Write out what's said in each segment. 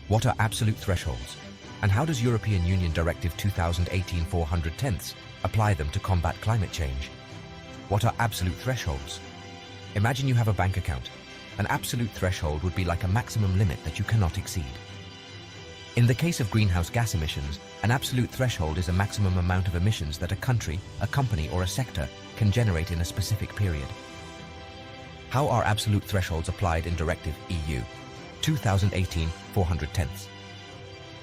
What are absolute thresholds? And how does European Union Directive 2018/410 apply them to combat climate change? What are absolute thresholds? Imagine you have a bank account. An absolute threshold would be like a maximum limit that you cannot exceed. In the case of greenhouse gas emissions, an absolute threshold is a maximum amount of emissions that a country, a company, or a sector can generate in a specific period. How are absolute thresholds applied in Directive EU 2018/410?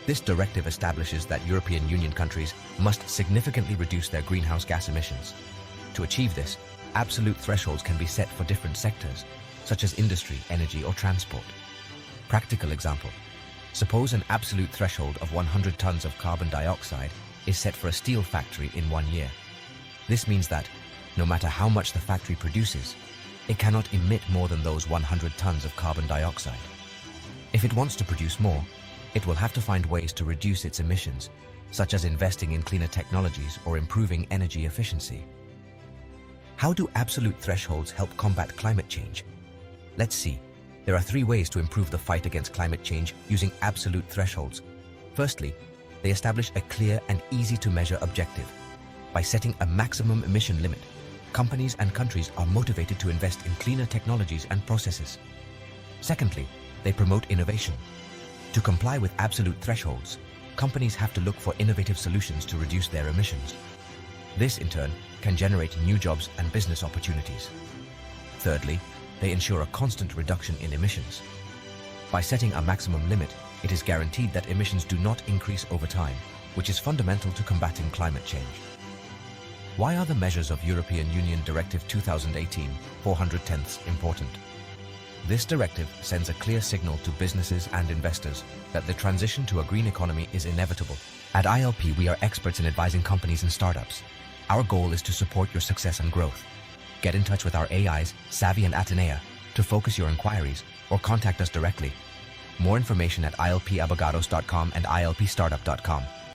This directive establishes that European Union countries must significantly reduce their greenhouse gas emissions. To achieve this, absolute thresholds can be set for different sectors, such as industry, energy, or transport. Practical example. Suppose an absolute threshold of 100 tons of carbon dioxide is set for a steel factory in 1 year. This means that, no matter how much the factory produces, it cannot emit more than those 100 tons of carbon dioxide. If it wants to produce more, it will have to find ways to reduce its emissions, such as investing in cleaner technologies or improving energy efficiency. How do absolute thresholds help combat climate change? Let's see. There are 3 ways to improve the fight against climate change using absolute thresholds. Firstly, they establish a clear and easy-to-measure objective. By setting a maximum emission limit, companies and countries are motivated to invest in cleaner technologies and processes. Secondly, they promote innovation. To comply with absolute thresholds, companies have to look for innovative solutions to reduce their emissions. This, in turn, can generate new jobs and business opportunities. Thirdly, they ensure a constant reduction in emissions. By setting a maximum limit, it is guaranteed that emissions do not increase over time, which is fundamental to combating climate change. Why are the measures of European Union Directive 2018/410 important? This directive sends a clear signal to businesses and investors that the transition to a green economy is inevitable. At ILP, we are experts in advising companies and startups. Our goal is to support your success and growth. Get in touch with our AIs, Savvy and Atenea, to focus your inquiries or contact us directly. More information at ilpabogados.com and ilpstartup.com.